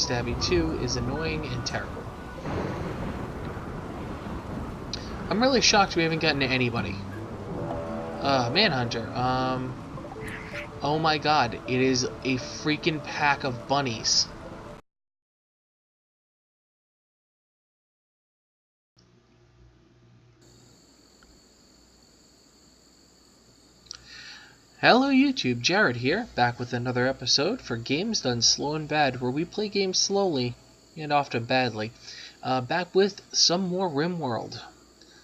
Stabby 2 is annoying and terrible. I'm really shocked we haven't gotten to anybody. Manhunter. Oh my god, it is a freaking pack of bunnies. Hello YouTube, Jared here, back with another episode for Games Done Slow and Bad, where we play games slowly, and often badly. Back with some more Rimworld.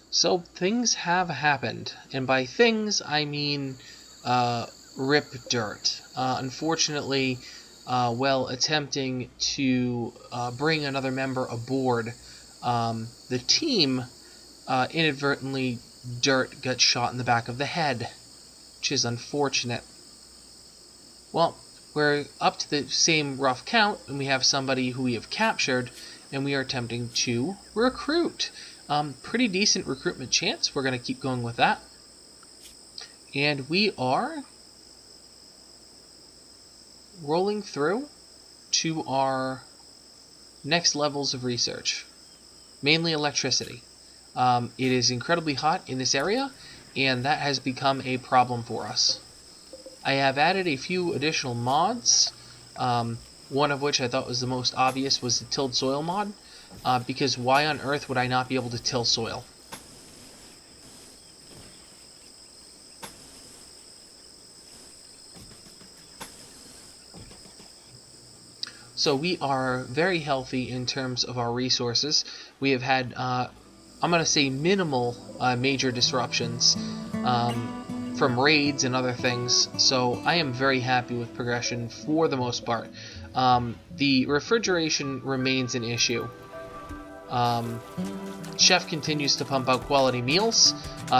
So, things have happened, and by things, I mean, rip dirt. Unfortunately, while attempting to bring another member aboard, the team, inadvertently, dirt got shot in the back of the head. Which is unfortunate. Well, we're up to the same rough count, and we have somebody who we have captured, and we are attempting to recruit. Pretty decent recruitment chance. We're going to keep going with that. And we are rolling through to our next levels of research. Mainly electricity. It is incredibly hot in this area, and that has become a problem for us. I have added a few additional mods, one of which I thought was the most obvious was the tilled soil mod, because why on earth would I not be able to till soil? So we are very healthy in terms of our resources. We have had I'm going to say minimal major disruptions from raids and other things, so I am very happy with progression for the most part. The refrigeration remains an issue. Chef continues to pump out quality meals.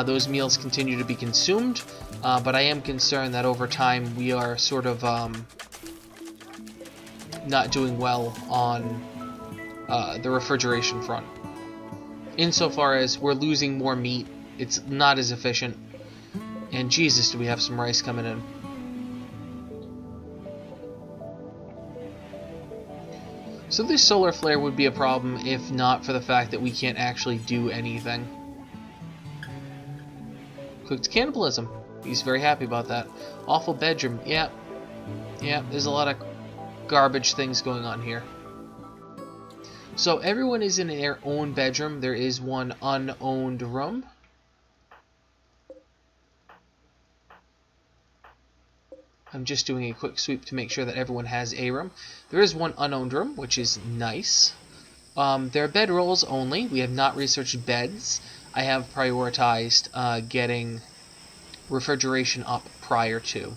Those meals continue to be consumed, but I am concerned that over time we are sort of not doing well on the refrigeration front. Insofar as we're losing more meat, it's not as efficient. And Jesus, do we have some rice coming in. So this solar flare would be a problem if not for the fact that we can't actually do anything. Cooked cannibalism. He's very happy about that. Awful bedroom. Yeah, there's a lot of garbage things going on here. So everyone is in their own bedroom. There is one unowned room. I'm just doing a quick sweep to make sure that everyone has a room. There is one unowned room, which is nice. There are bedrolls only. We have not researched beds. I have prioritized getting refrigeration up prior to.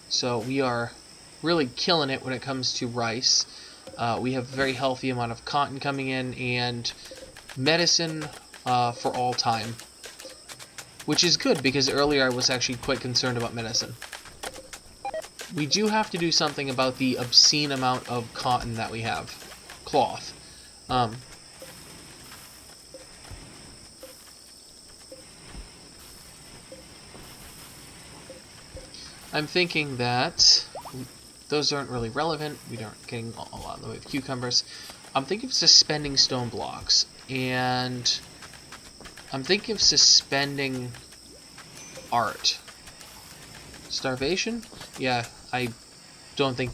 So we are really killing it when it comes to rice. We have a very healthy amount of cotton coming in and medicine for all time. Which is good because earlier I was actually quite concerned about medicine. We do have to do something about the obscene amount of cotton that we have. Cloth. I'm thinking that those aren't really relevant. We aren't getting a lot in the way of cucumbers. I'm thinking of suspending stone blocks, and I'm thinking of suspending art. Starvation? Yeah, I don't think...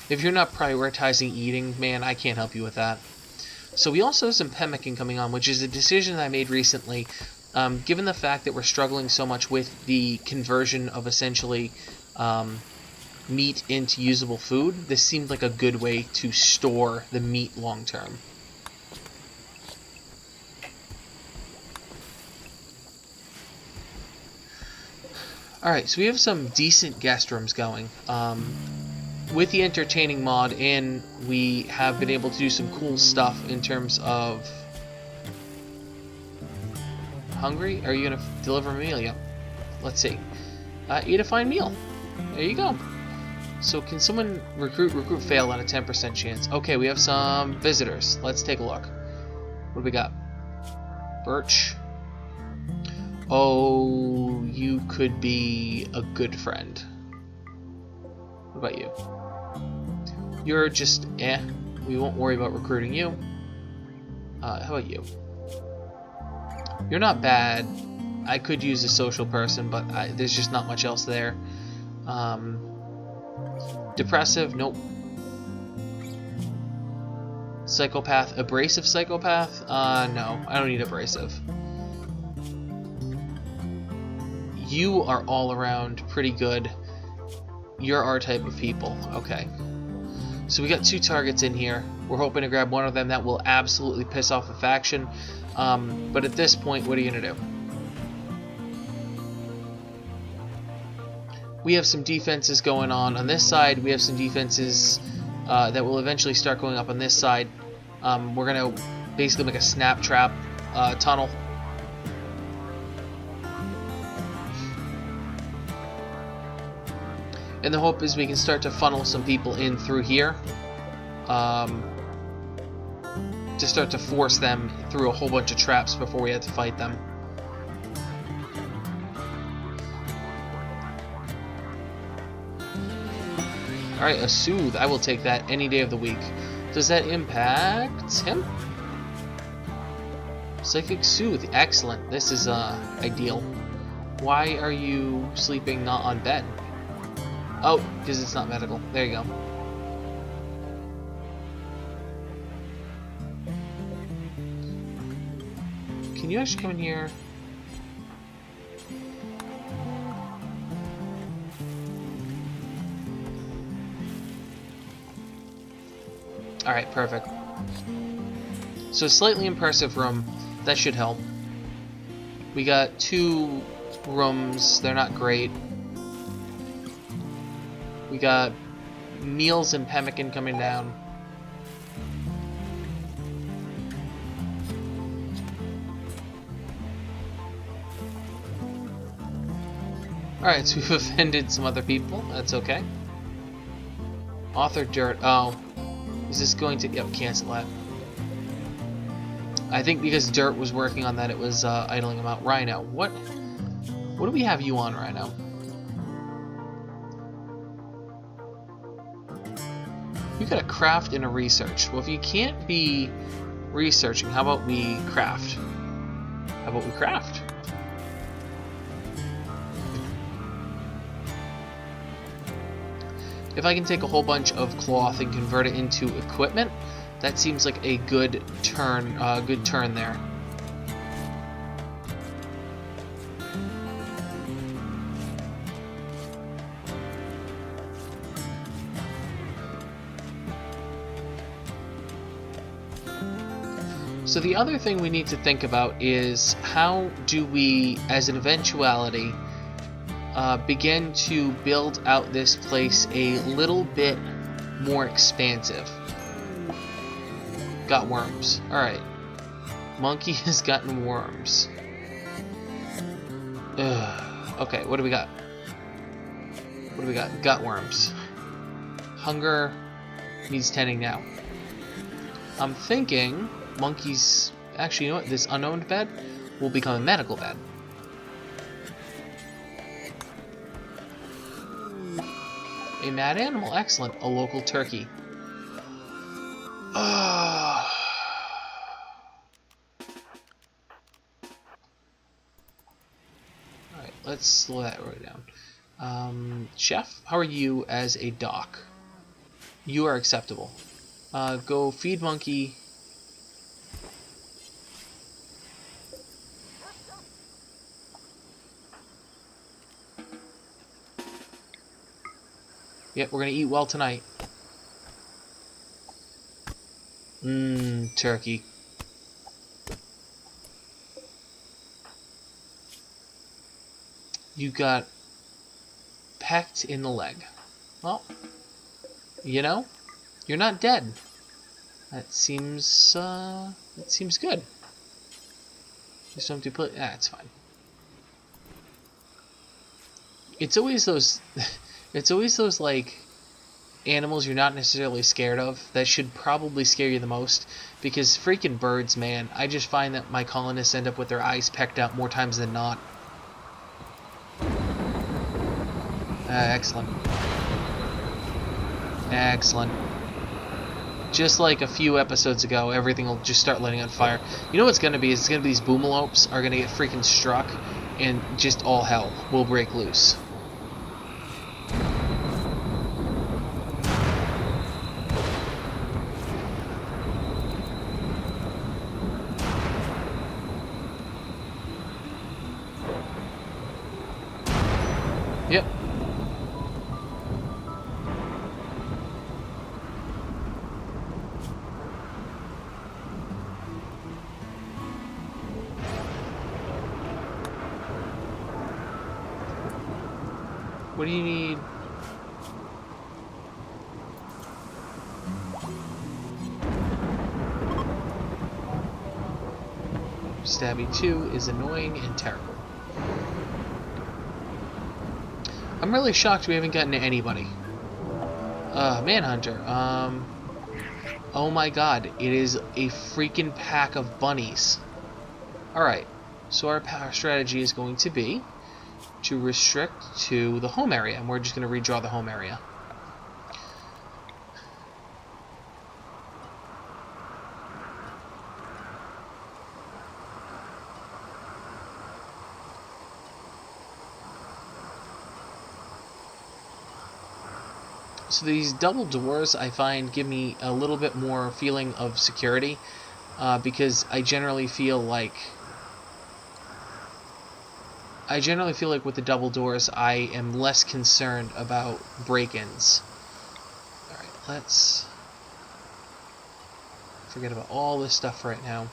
If you're not prioritizing eating, man, I can't help you with that. So we also have some pemmican coming on, which is a decision that I made recently. Given the fact that we're struggling so much with the conversion of essentially meat into usable food, this seemed like a good way to store the meat long term. Alright, so we have some decent guest rooms going. With the entertaining mod in, we have been able to do some cool stuff in terms of... Hungry? Are you going to deliver a meal? Yeah. Let's see. Eat a fine meal. There you go. So can someone recruit? Recruit failed on a 10% chance. Okay, we have some visitors. Let's take a look. What do we got? Birch. Oh, you could be a good friend. What about you? You're just we won't worry about recruiting you. How about you? You're not bad. I could use a social person, but there's just not much else there. Depressive? Nope. Psychopath? Abrasive psychopath? No. I don't need abrasive. You are all around pretty good. You're our type of people. Okay. So we got 2 targets in here. We're hoping to grab one of them that will absolutely piss off a faction. But at this point, what are you going to do? We have some defenses going on this side. We have some defenses that will eventually start going up on this side. We're going to basically make a snap trap tunnel. And the hope is we can start to funnel some people in through here. To start to force them through a whole bunch of traps before we have to fight them. Alright, a soothe. I will take that any day of the week. Does that impact him? Psychic soothe. Excellent. This is ideal. Why are you sleeping not on bed? Oh, because it's not medical. There you go. Can you actually come in here? Alright, perfect. So slightly impressive room. That should help. We got 2 rooms. They're not great. We got Meals and Pemmican coming down. Alright, so we've offended some other people. That's okay. Author Dirt. Oh. Is this going to... Yep, cancel that. I think because Dirt was working on that, it was idling him out. Rhino. What do we have you on, Rhino? You got a craft and a research. Well, if you can't be researching, how about we craft? How about we craft? If I can take a whole bunch of cloth and convert it into equipment, that seems like a good turn there. So the other thing we need to think about is how do we, as an eventuality, begin to build out this place a little bit more expansive. Got worms. Alright. Monkey has gotten worms. Ugh. Okay, what do we got? What do we got? Got worms. Hunger needs tending now. I'm thinking monkeys... Actually, you know what? This unowned bed will become a medical bed. A mad animal, excellent. A local turkey. Alright, let's slow that right down. Chef, how are you as a doc? You are acceptable. Go feed monkey. Yep, we're gonna eat well tonight. Turkey. You got pecked in the leg. Well, you know, you're not dead. That seems good. Just something to put. It's fine. It's always those. It's always those, like, animals you're not necessarily scared of that should probably scare you the most. Because freaking birds, man, I just find that my colonists end up with their eyes pecked out more times than not. Excellent. Excellent. Just like a few episodes ago, everything will just start lighting on fire. You know what's going to be? It's going to be these boomalopes are going to get freaking struck, and just all hell will break loose. Yep. What do you need? Stabby 2 is annoying and terrible. I'm really shocked we haven't gotten to anybody. Manhunter. Oh my god, it is a freaking pack of bunnies. Alright, so our power strategy is going to be to restrict to the home area, and we're just going to redraw the home area. So these double doors I find give me a little bit more feeling of security, because I generally feel like with the double doors I am less concerned about break-ins. Alright, let's forget about all this stuff right now.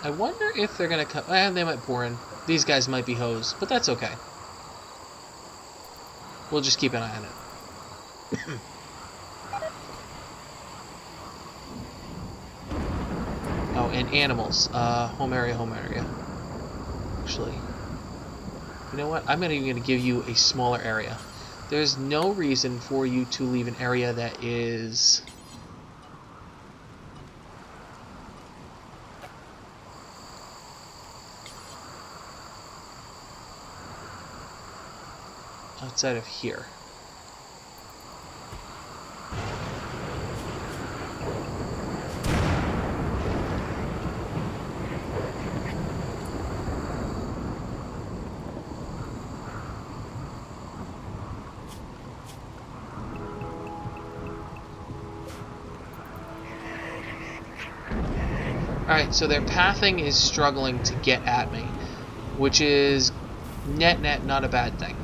I wonder if they're gonna come. They might pour in. These guys might be hosed, but that's okay. We'll just keep an eye on it. Oh, and animals. Home area, home area. Actually, you know what? I'm gonna give you a smaller area. There's no reason for you to leave an area that is outside of here. Alright, so their pathing is struggling to get at me, which is net not a bad thing.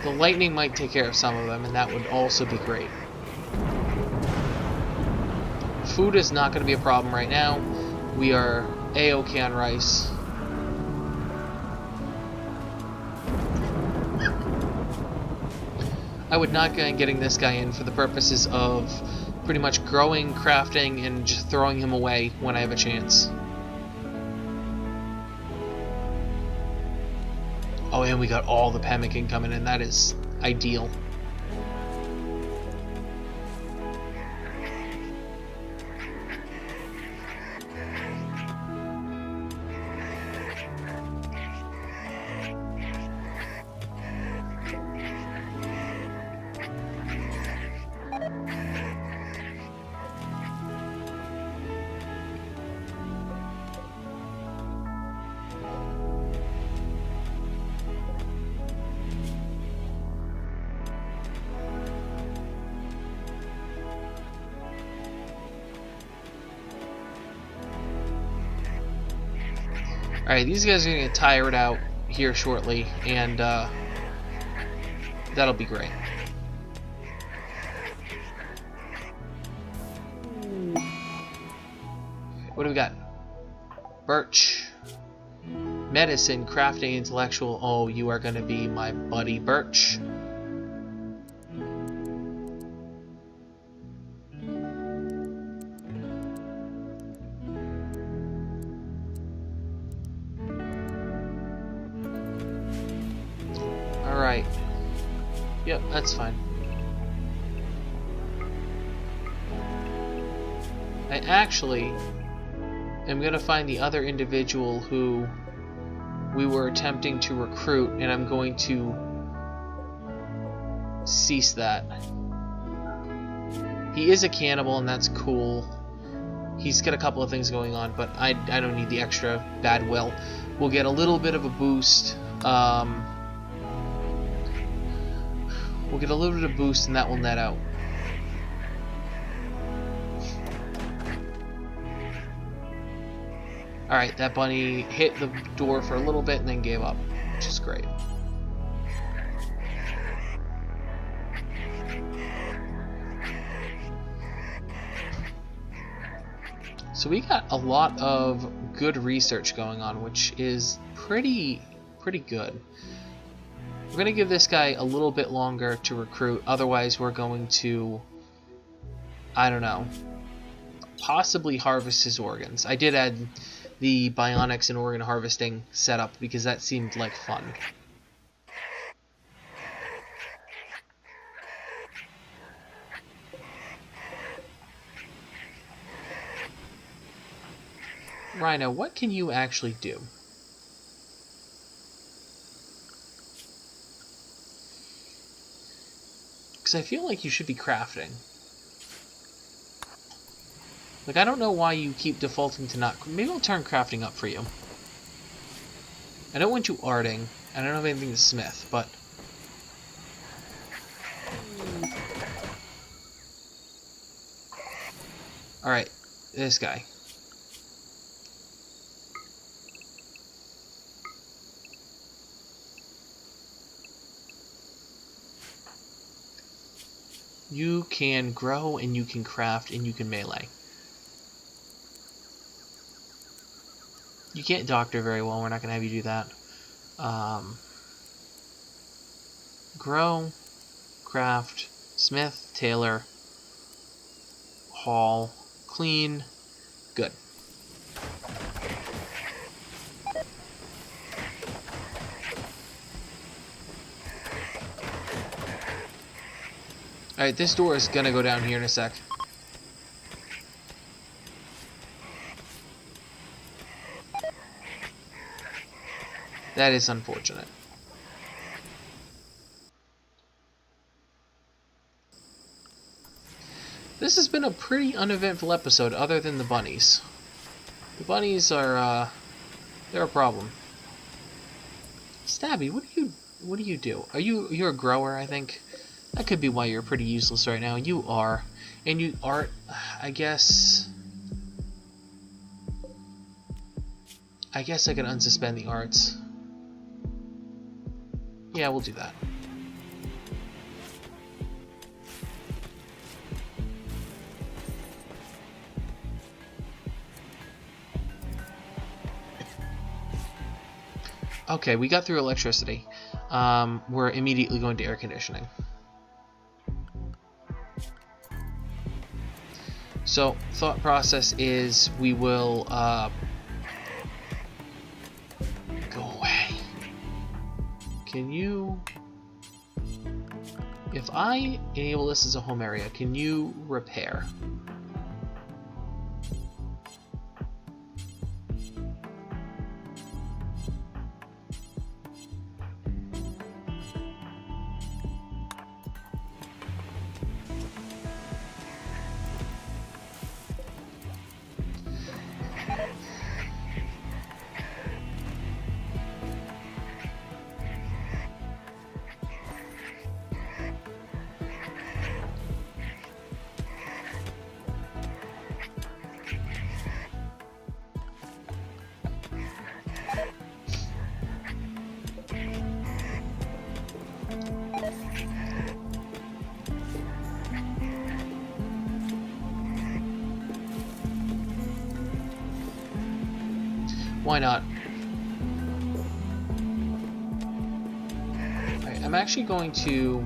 The lightning might take care of some of them, and that would also be great. Food is not going to be a problem right now. We are A-OK on rice. I would not mind getting this guy in for the purposes of pretty much growing, crafting, and just throwing him away when I have a chance. Oh, and we got all the pemmican coming in. That is ideal. Alright, these guys are going to get tired out here shortly, and that'll be great. What do we got? Birch. Medicine, crafting, intellectual. Oh, you are going to be my buddy, Birch. Alright. Yep, that's fine. I actually am going to find the other individual who we were attempting to recruit, and I'm going to cease that. He is a cannibal, and that's cool. He's got a couple of things going on, but I don't need the extra bad will. We'll get a little bit of a boost. We'll get a little bit of boost, and that will net out. Alright, that bunny hit the door for a little bit and then gave up, which is great. So we got a lot of good research going on, which is pretty good. We're going to give this guy a little bit longer to recruit, otherwise we're going to, I don't know, possibly harvest his organs. I did add the bionics and organ harvesting setup because that seemed like fun. Rhino, what can you actually do? Because I feel like you should be crafting. Like, I don't know why you keep defaulting to not... Maybe I'll turn crafting up for you. I don't want you arting. I don't have anything to smith, but... Alright, this guy. You can grow, and you can craft, and you can melee. You can't doctor very well, we're not going to have you do that. Grow, craft, smith, tailor, haul, clean, good. Alright, this door is going to go down here in a sec. That is unfortunate. This has been a pretty uneventful episode, other than the bunnies. The bunnies are, they're a problem. Stabby, what do you do? You're a grower, I think? That could be why you're pretty useless right now. You are. And you are, I guess I can unsuspend the arts. Yeah, we'll do that. Okay, we got through electricity. We're immediately going to air conditioning. So, thought process is we will go away. Can you... If I enable this as a home area, can you repair? Why not? Alright, I'm actually going to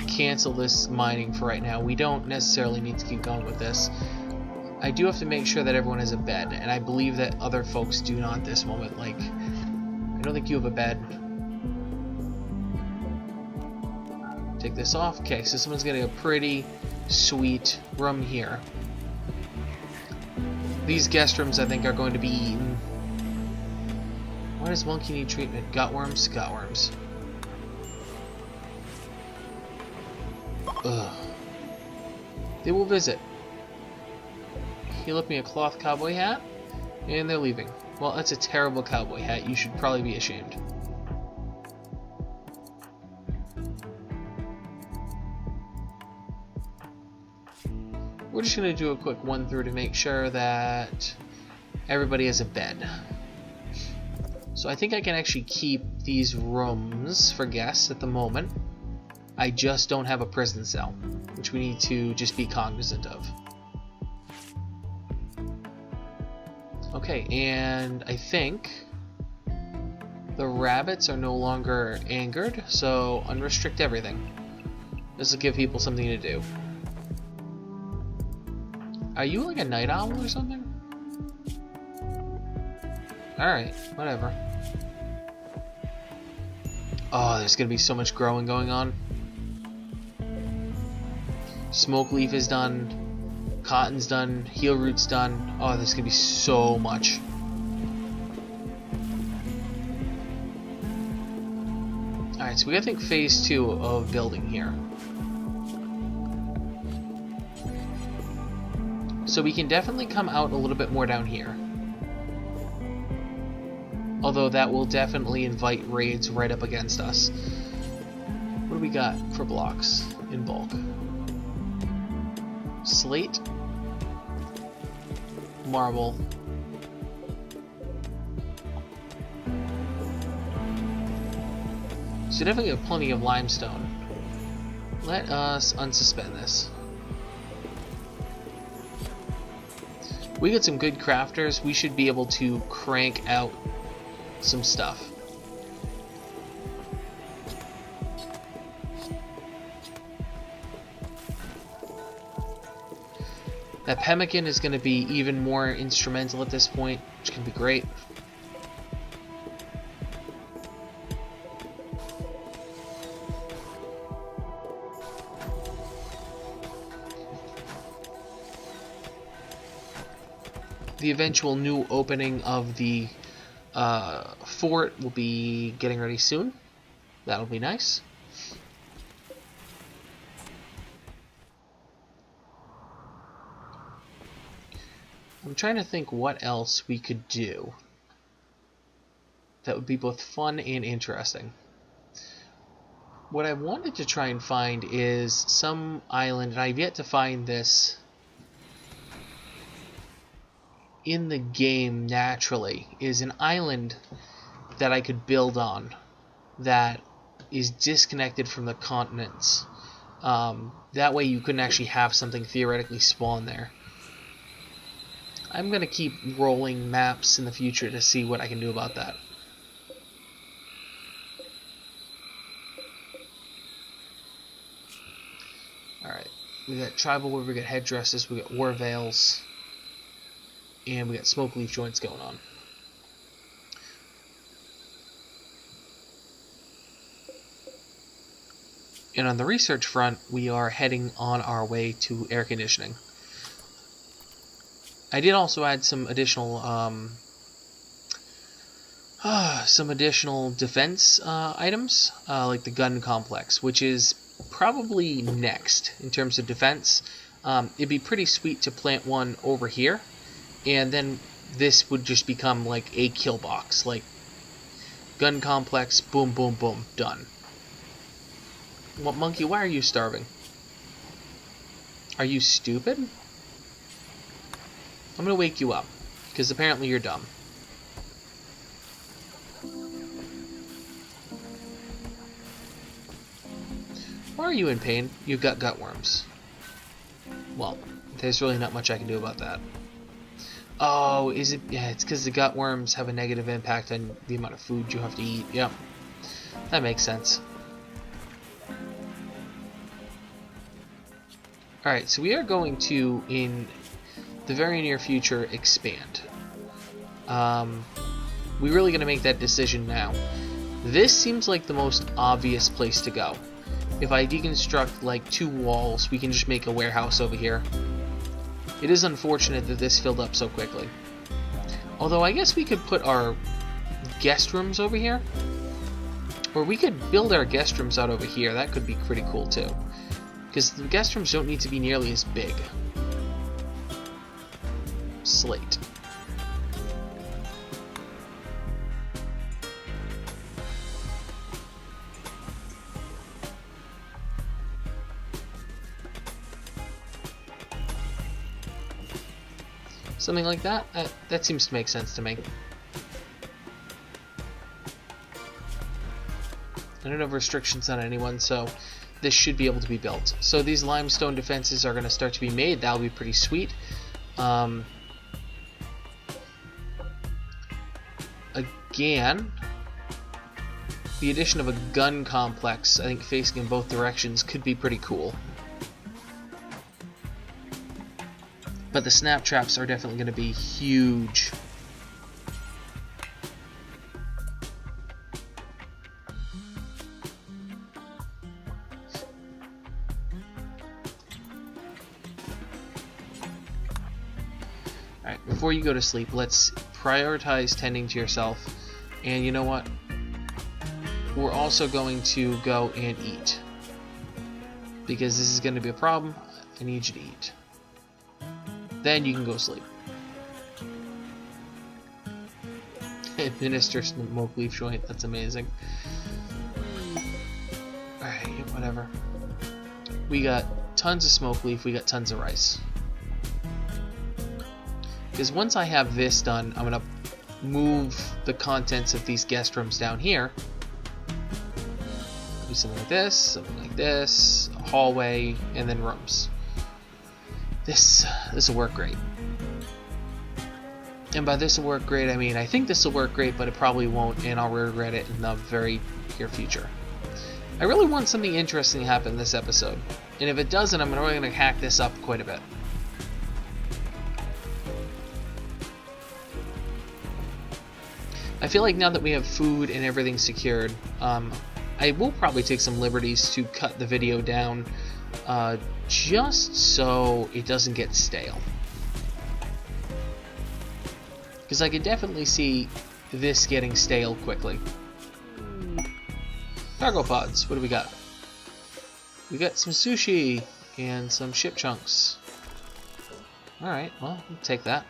cancel this mining for right now. We don't necessarily need to keep going with this. I do have to make sure that everyone has a bed, and I believe that other folks do not at this moment. Like, I don't think you have a bed. Take this off. Okay, so someone's getting a pretty sweet room here. These guest rooms, I think, are going to be eaten. Why does monkey need treatment? Gutworms? Gutworms. Ugh. They will visit. He left me a cloth cowboy hat, and they're leaving. Well, that's a terrible cowboy hat. You should probably be ashamed. We're just going to do a quick one through to make sure that everybody has a bed. So I think I can actually keep these rooms for guests at the moment. I just don't have a prison cell, which we need to just be cognizant of. Okay, and I think the rabbits are no longer angered, so unrestrict everything. This will give people something to do. Are you like a night owl or something? Alright, whatever. Oh, there's gonna be so much growing going on. Smoke leaf is done. Cotton's done. Heel root's done. Oh, there's gonna be so much. Alright, so we gotta think phase 2 of building here. So we can definitely come out a little bit more down here. Although that will definitely invite raids right up against us. What do we got for blocks in bulk? Slate. Marble. So definitely have plenty of limestone. Let us unsuspend this. We get some good crafters, we should be able to crank out some stuff. That pemmican is going to be even more instrumental at this point, which can be great. The eventual new opening of the fort will be getting ready soon. That'll be nice. I'm trying to think what else we could do that would be both fun and interesting. What I wanted to try and find is some island, and I've yet to find this in the game naturally, is an island that I could build on that is disconnected from the continents. That way you couldn't actually have something theoretically spawn there. I'm going to keep rolling maps in the future to see what I can do about that. Alright, we got tribal where we got headdresses, we got war veils, and we got smoke leaf joints going on. And on the research front, we are heading on our way to air conditioning. I did also add some additional defense items, like the gun complex, which is probably next in terms of defense. It'd be pretty sweet to plant one over here, and then this would just become like a kill box, like gun complex, boom, boom, boom, done. What, monkey, why are you starving? Are you stupid? I'm gonna wake you up, because apparently you're dumb. Why are you in pain? You've got gut worms. Well, there's really not much I can do about that. Oh, is it? Yeah, it's because the gut worms have a negative impact on the amount of food you have to eat. Yep, that makes sense. Alright, so we are going to, in the very near future, expand. We're really going to make that decision now. This seems like the most obvious place to go. If I deconstruct like 2 walls, we can just make a warehouse over here. It is unfortunate that this filled up so quickly. Although I guess we could put our guest rooms over here. Or we could build our guest rooms out over here. That could be pretty cool too. Because the guest rooms don't need to be nearly as big. Slate. Something like that? That seems to make sense to me. I don't have restrictions on anyone, so this should be able to be built. So these limestone defenses are going to start to be made. That'll be pretty sweet. Again, the addition of a gun complex, I think facing in both directions, could be pretty cool. But the snap traps are definitely going to be huge. Alright, before you go to sleep, let's prioritize tending to yourself. And you know what? We're also going to go and eat. Because this is going to be a problem. I need you to eat. Then you can go sleep. Administer smoke leaf joint. That's amazing. Alright, whatever. We got tons of smoke leaf. We got tons of rice. Because once I have this done, I'm going to move the contents of these guest rooms down here. Do something like this, a hallway, and then rooms. This will work great. And by this will work great, I mean I think this will work great, but it probably won't, and I'll regret it in the very near future. I really want something interesting to happen in this episode, and if it doesn't, I'm really going to hack this up quite a bit. I feel like now that we have food and everything secured, I will probably take some liberties to cut the video down just so it doesn't get stale. Because I could definitely see this getting stale quickly. Cargo pods, what do we got? We got some sushi and some ship chunks. Alright, well, we'll take that.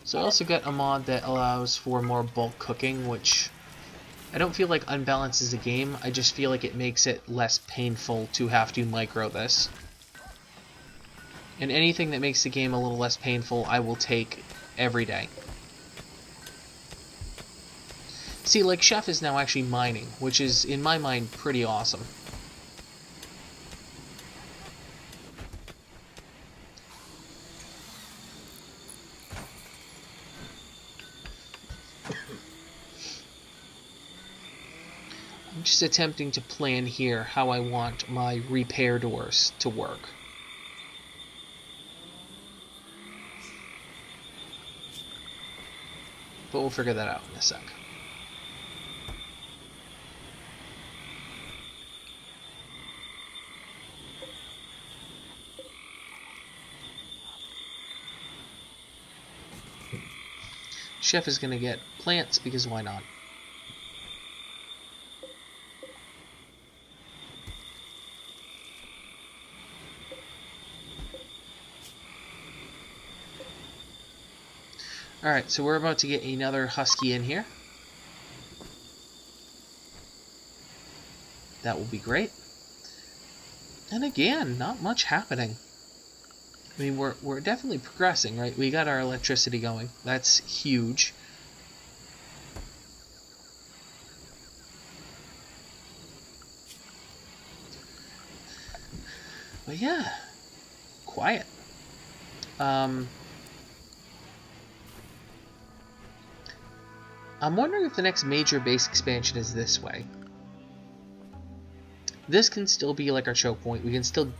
So I also got a mod that allows for more bulk cooking, which I don't feel like unbalances the game, I just feel like it makes it less painful to have to micro this. And anything that makes the game a little less painful, I will take every day. See, like Chef is now actually mining, which is, in my mind, pretty awesome. I'm just attempting to plan here how I want my repair doors to work. But we'll figure that out in a sec. Chef is going to get plants because why not? Alright, so we're about to get another husky in here. That will be great. And again, not much happening. I mean, we're definitely progressing, right? We got our electricity going. That's huge. But yeah, I'm wondering if the next major base expansion is this way. This can still be like our choke point. We can still,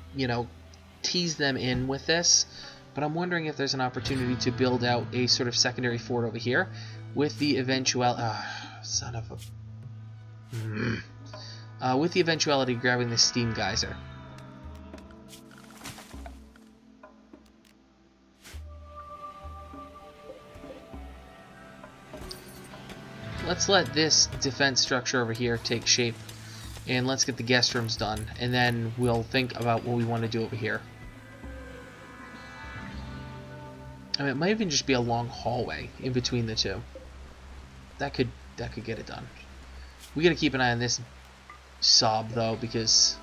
tease them in with this. But I'm wondering if there's an opportunity to build out a sort of secondary fort over here with the son of a... with the eventuality of grabbing this steam geyser. Let's let this defense structure over here take shape, and let's get the guest rooms done, and then we'll think about what we want to do over here. I mean, it might even just be a long hallway in between the two. That could get it done. We gotta keep an eye on this sob though, because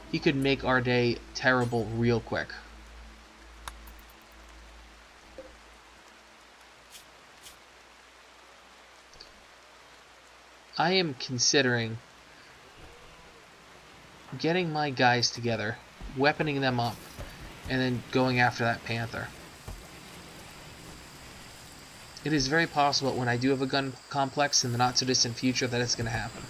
he could make our day terrible real quick. I am considering getting my guys together, weaponing them up, and then going after that panther. It is very possible when I do have a gun complex in the not so distant future that it's going to happen.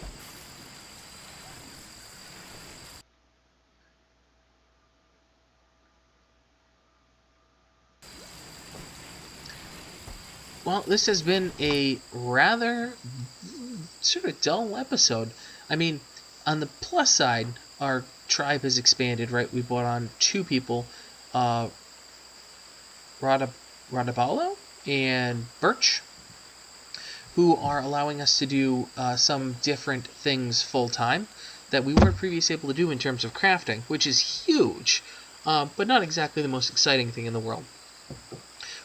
Well, this has been a rather sort of dull episode. I mean, on the plus side, our tribe has expanded, right? We brought on 2 people, Radabalo and Birch, who are allowing us to do some different things full-time that we weren't previously able to do in terms of crafting, which is huge, but not exactly the most exciting thing in the world.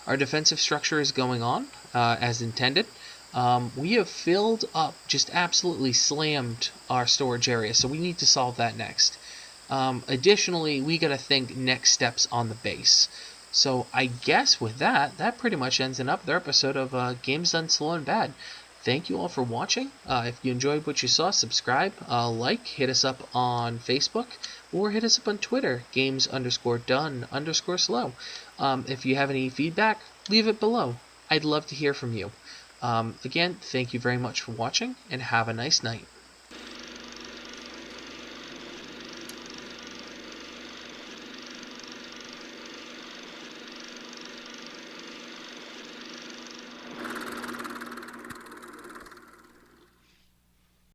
Our defensive structure is going on as intended. We have filled up, just absolutely slammed our storage area, so we need to solve that next. Additionally, we got to think next steps on the base. So I guess with that pretty much ends another episode of Games Done Slow and Bad. Thank you all for watching. If you enjoyed what you saw, subscribe, like, hit us up on Facebook, or hit us up on Twitter, games_done_slow. If you have any feedback, leave it below. I'd love to hear from you. Again, thank you very much for watching, and have a nice night.